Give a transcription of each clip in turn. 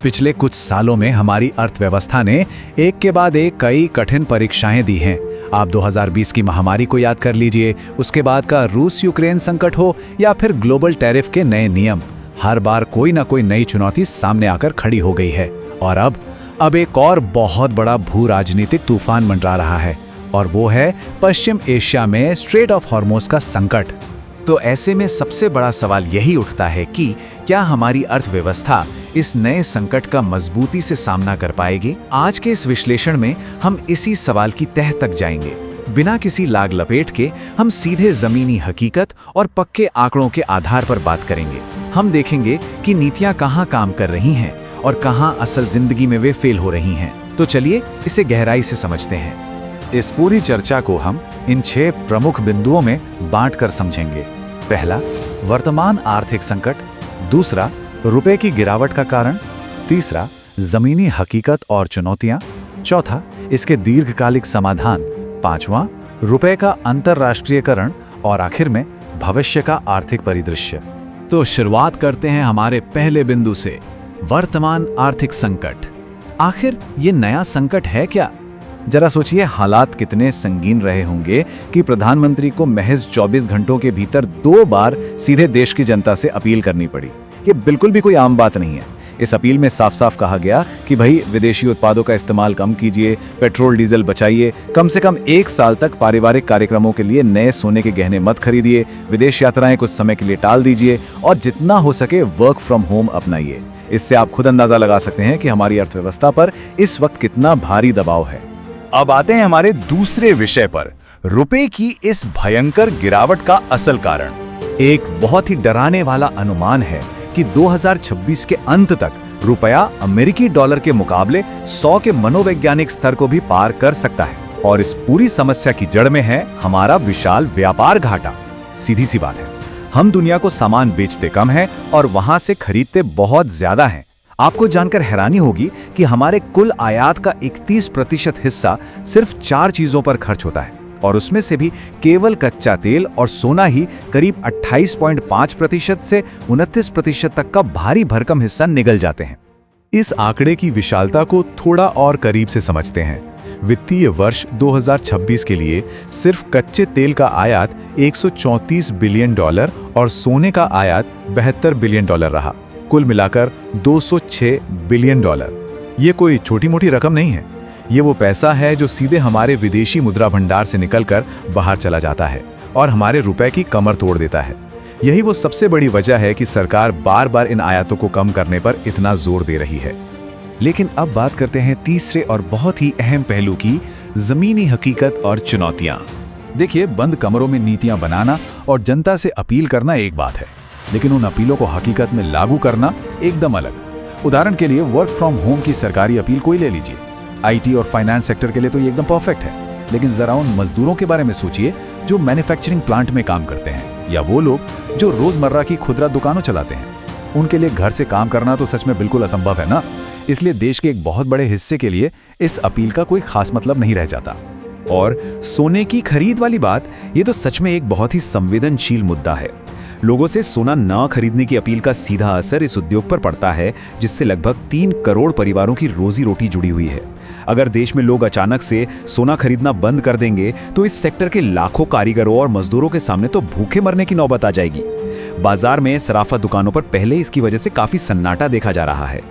पिछले कुछ सालों में हमारी अर्थव्यवस्था ने एक के बाद एक कई कठिन परीक्षाएं दी हैं। आप 2020 की महामारी को याद कर लीजिए, उसके बाद का रूस यूक्रेन संकट हो या फिर ग्लोबल टैरिफ के नए नियम, हर बार कोई ना कोई नई चुनौती सामने आकर खड़ी हो गई है। और अब एक और बहुत बड़ा भू राजनीतिक तूफान मंडरा रहा है, और वो है पश्चिम एशिया में स्ट्रेट ऑफ हॉर्मुज़ का संकट। तो ऐसे में सबसे बड़ा सवाल यही उठता है कि क्या हमारी अर्थव्यवस्था इस नए संकट का मजबूती से सामना कर पाएगी? आज के इस विश्लेषण में हम इसी सवाल की तह तक जाएंगे। बिना किसी लाग लपेट के हम सीधे जमीनी हकीकत और पक्के आंकड़ों के आधार पर बात करेंगे। हम देखेंगे कि नीतियां कहां काम कर रही हैं और कहां असल जिंदगी में वे फेल हो रही हैं। तो चलिए इसे गहराई से समझते हैं। इस पूरी चर्चा को हम इन 6 प्रमुख बिंदुओं में बांटकर समझेंगे। पहला, वर्तमान आर्थिक संकट। दूसरा, रुपए की गिरावट का कारण। तीसरा, जमीनी हकीकत और चुनौतियां। चौथा, इसके दीर्घकालिक समाधान। पांचवां, रुपए का अंतर्राष्ट्रीयकरण। और आखिर में भविष्य का आर्थिक परिदृश्य। तो शुरुआत करते हैं हमारे पहले बिंदु से, वर्तमान आर्थिक संकट। आखिर ये नया संकट है क्या? जरा सोचिए, हालात कितने संगीन रहे होंगे कि प्रधानमंत्री को महज 24 घंटों के भीतर 2 बार सीधे देश की जनता से अपील करनी पड़ी। ये बिल्कुल भी कोई आम बात नहीं है। इस अपील में साफ साफ कहा गया कि भाई विदेशी उत्पादों का इस्तेमाल कम कीजिए, पेट्रोल डीजल बचाइए, कम से कम 1 साल तक पारिवारिक कार्यक्रमों के लिए नए सोने के गहने मत खरीदिए, विदेश यात्राएं कुछ समय के लिए टाल दीजिए और जितना हो सके वर्क फ्रॉम होम अपनाइए। इससे आप खुद अंदाजा लगा सकते हैं कि हमारी अर्थव्यवस्था पर इस वक्त कितना भारी दबाव है। अब आते हैं हमारे दूसरे विषय पर, रुपए की इस भयंकर गिरावट का असल कारण। एक बहुत ही डराने वाला अनुमान है कि 2026 के अंत तक रुपया अमेरिकी डॉलर के मुकाबले 100 के मनोवैज्ञानिक स्तर को भी पार कर सकता है। और इस पूरी समस्या की जड़ में है हमारा विशाल व्यापार घाटा। सीधी सी बात है, हम दुनिया को सामान बेचते कम हैं और वहां से खरीदते बहुत ज्यादा हैं। आपको जानकर हैरानी होगी कि हमारे कुल आयात का 31% हिस्सा सिर्फ 4 चीजों पर खर्च होता है, और उसमें से भी केवल कच्चा तेल और सोना ही करीब 28.5% से 29% तक का भारी भरकम हिस्सा निगल जाते हैं। इस आंकड़े की विशालता को थोड़ा और करीब से समझते हैं। वित्तीय वर्ष 2026 के लिए सिर्फ कच्चे तेल का आयात $134 बिलियन और सोने का आयात $72 बिलियन रहा। कुल मिलाकर $206 बिलियन। ये कोई छोटी मोटी रकम नहीं है। ये वो पैसा है जो सीधे हमारे विदेशी मुद्रा भंडार से निकलकर बाहर चला जाता है और हमारे रुपए की कमर तोड़ देता है। यही वो सबसे बड़ी वजह है कि सरकार बार बार इन आयातों को कम करने पर इतना जोर दे रही है। लेकिन अब बात करते हैं तीसरे और बहुत ही अहम पहलू की, जमीनी हकीकत और चुनौतियां। देखिए, बंद कमरों में नीतियां बनाना और जनता से अपील करना एक बात है, लेकिन उन अपीलों को हकीकत में लागू करना एकदम अलग। उदाहरण के लिए वर्क फ्रॉम होम की सरकारी अपील कोई ले लीजिए। आईटी और फाइनेंस सेक्टर के लिए तो ये एकदम परफेक्ट है, लेकिन जरा उन मजदूरों के बारे में सोचिए जो मैन्युफैक्चरिंग प्लांट में काम करते हैं, या वो लोग जो रोजमर्रा की खुदरा दुकानों चलाते हैं। उनके लिए घर से काम करना तो सच में बिल्कुल असंभव है ना। इसलिए देश के एक बहुत बड़े हिस्से के लिए इस अपील का कोई खास मतलब नहीं रह जाता। और सोने की खरीद वाली बात, ये तो सच में एक बहुत ही संवेदनशील मुद्दा है। लोगों से सोना न खरीदने की अपील का सीधा असर इस उद्योग पर पड़ता है, जिससे लगभग 3 करोड़ परिवारों की रोजी रोटी जुड़ी हुई है। अगर देश में लोग अचानक से सोना खरीदना बंद कर देंगे तो इस सेक्टर के लाखों कारीगरों और मजदूरों के सामने तो भूखे मरने की नौबत आ जाएगी। बाजार में सराफा दुकानों पर पहले इसकी वजह से काफी सन्नाटा देखा जा रहा है।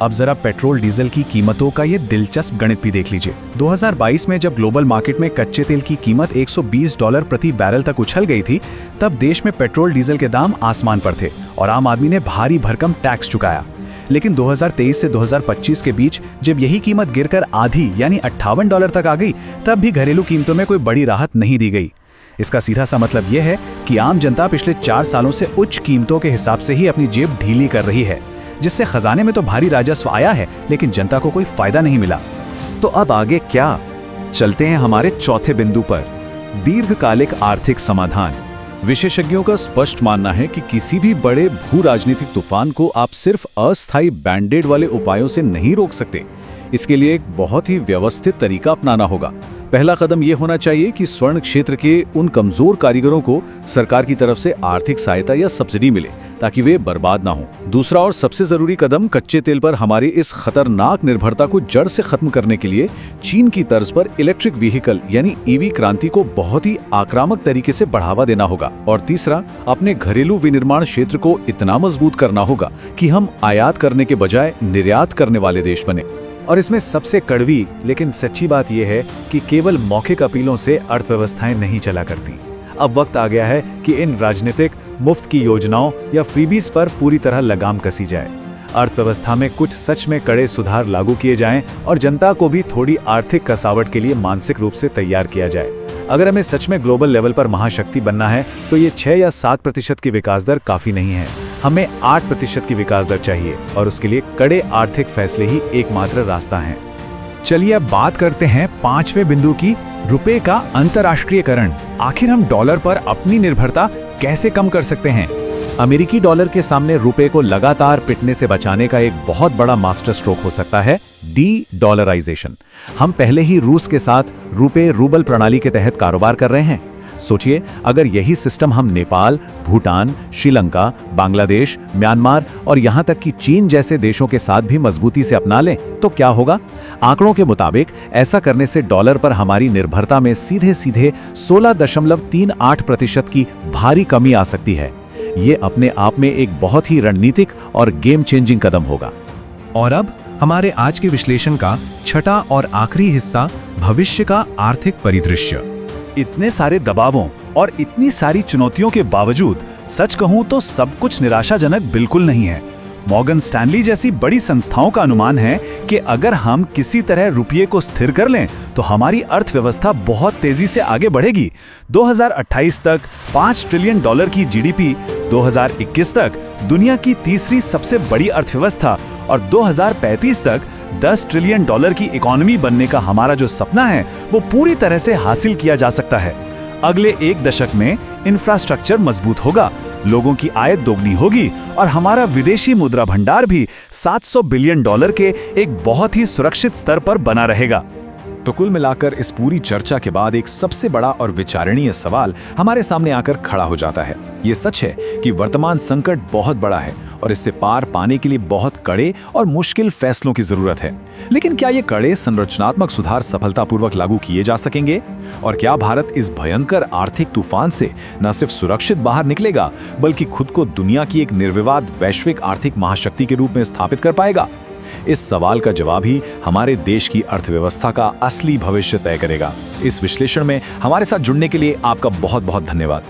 अब जरा पेट्रोल डीजल की कीमतों का ये दिलचस्प गणित भी देख लीजिए। 2022 में जब ग्लोबल मार्केट में कच्चे तेल की कीमत $120 प्रति बैरल तक उछल गई थी, तब देश में पेट्रोल डीजल के दाम आसमान पर थे और आम आदमी ने भारी भरकम टैक्स चुकाया। लेकिन 2023 से 2025 के बीच जब यही कीमत गिरकर आधी यानी $58 तक आ गई, तब भी घरेलू कीमतों में कोई बड़ी राहत नहीं दी गई। इसका सीधा सा मतलब यह है कि आम जनता पिछले 4 सालों से उच्च कीमतों के हिसाब से ही अपनी जेब ढीली कर रही है, जिससे खजाने में तो भारी राजस्व आया है, लेकिन जनता को कोई फायदा नहीं मिला। तो अब आगे क्या? चलते हैं हमारे चौथे बिंदु पर, दीर्घकालिक आर्थिक समाधान। विशेषज्ञों का स्पष्ट मानना है कि किसी भी बड़े भू राजनीतिक तूफान को आप सिर्फ अस्थायी बैंडेड वाले उपायों से नहीं रोक सकते। इसके लिए एक बहुत ही व्यवस्थित तरीका अपनाना होगा। पहला कदम ये होना चाहिए कि स्वर्ण क्षेत्र के उन कमजोर कारीगरों को सरकार की तरफ से आर्थिक सहायता या सब्सिडी मिले ताकि वे बर्बाद ना हो। दूसरा और सबसे जरूरी कदम कच्चे तेल पर हमारी इस खतरनाक निर्भरता को जड़ से खत्म करने के लिए चीन की तर्ज पर इलेक्ट्रिक व्हीकल यानी ईवी क्रांति को बहुत ही आक्रामक तरीके से बढ़ावा देना होगा। और तीसरा, अपने घरेलू विनिर्माण क्षेत्र को इतना मजबूत करना होगा कि हम आयात करने के बजाय निर्यात करने वाले देश बने। और इसमें सबसे कड़वी लेकिन सच्ची बात यह है कि केवल मौखिक अपीलों से अर्थव्यवस्थाएं नहीं चला करती। अब वक्त आ गया है कि इन राजनीतिक मुफ्त की योजनाओं या फ्रीबीज पर पूरी तरह लगाम कसी जाए। अर्थव्यवस्था में कुछ सच में कड़े सुधार लागू किए जाएं और जनता को भी थोड़ी आर्थिक कसावट के लिए मानसिक रूप से तैयार किया जाए। अगर हमें सच में ग्लोबल लेवल पर महाशक्ति बनना है तो ये 6 या 7% की विकास दर काफी नहीं है। हमें 8% की विकास दर चाहिए और उसके लिए कड़े आर्थिक फैसले ही एकमात्र रास्ता है। चलिए अब बात करते हैं 5वें बिंदु की, रुपए का अंतर्राष्ट्रीयकरण। आखिर हम डॉलर पर अपनी निर्भरता कैसे कम कर सकते हैं? अमेरिकी डॉलर के सामने रुपए को लगातार पिटने से बचाने का एक बहुत बड़ा मास्टर स्ट्रोक हो सकता है डी-डॉलराइजेशन। हम पहले ही रूस के साथ रुपए रूबल प्रणाली के तहत कारोबार कर रहे हैं। सोचिए, अगर यही सिस्टम हम नेपाल, भूटान, श्रीलंका, बांग्लादेश, म्यांमार और यहां तक कि चीन जैसे देशों के साथ भी मजबूती से अपना लें तो क्या होगा? आंकड़ों के मुताबिक ऐसा करने से डॉलर पर हमारी निर्भरता में सीधे सीधे 16.38% की भारी कमी आ सकती है। ये अपने आप में एक बहुत ही रणनीतिक और गेम चेंजिंग कदम होगा। और अब हमारे आज के विश्लेषण का छठा और आखिरी हिस्सा, भविष्य का आर्थिक परिदृश्य। इतने सारे दबावों और इतनी सारी चुनौतियों के बावजूद सच कहूं तो सब कुछ निराशाजनक बिल्कुल नहीं है। मॉर्गन स्टैनली जैसी बड़ी संस्थाओं का अनुमान है कि अगर हम किसी तरह रुपये को स्थिर कर लें तो हमारी अर्थव्यवस्था बहुत तेजी से आगे बढ़ेगी। 2028 तक $5 ट्रिलियन की जीडीपी, 2021 तक दुनिया की तीसरी सबसे बड़ी अर्थव्यवस्था और 2035 तक $10 ट्रिलियन की इकोनॉमी बनने का हमारा जो सपना है वो पूरी तरह से हासिल किया जा सकता है। अगले 1 दशक में इंफ्रास्ट्रक्चर मजबूत होगा, लोगों की आय दोगुनी होगी और हमारा विदेशी मुद्रा भंडार भी $700 बिलियन के एक बहुत ही सुरक्षित स्तर पर बना रहेगा। तो कुल मिलाकर इस पूरी चर्चा के बाद एक सबसे बड़ा और विचारणीय सवाल हमारे सामने आकर खड़ा हो जाता है। ये सच है कि वर्तमान संकट बहुत बड़ा है और इससे पार पाने के लिए बहुत कड़े और मुश्किल फैसलों की जरूरत है। लेकिन क्या ये कड़े संरचनात्मक सुधार सफलतापूर्वक लागू किए जा सकेंगे? और क्या भारत इस भयंकर आर्थिक तूफान से न सिर्फ सुरक्षित बाहर निकलेगा बल्कि खुद को दुनिया की एक निर्विवाद वैश्विक आर्थिक महाशक्ति के रूप में स्थापित कर पाएगा? इस सवाल का जवाब ही हमारे देश की अर्थव्यवस्था का असली भविष्य तय करेगा। इस विश्लेषण में हमारे साथ जुड़ने के लिए आपका बहुत बहुत धन्यवाद।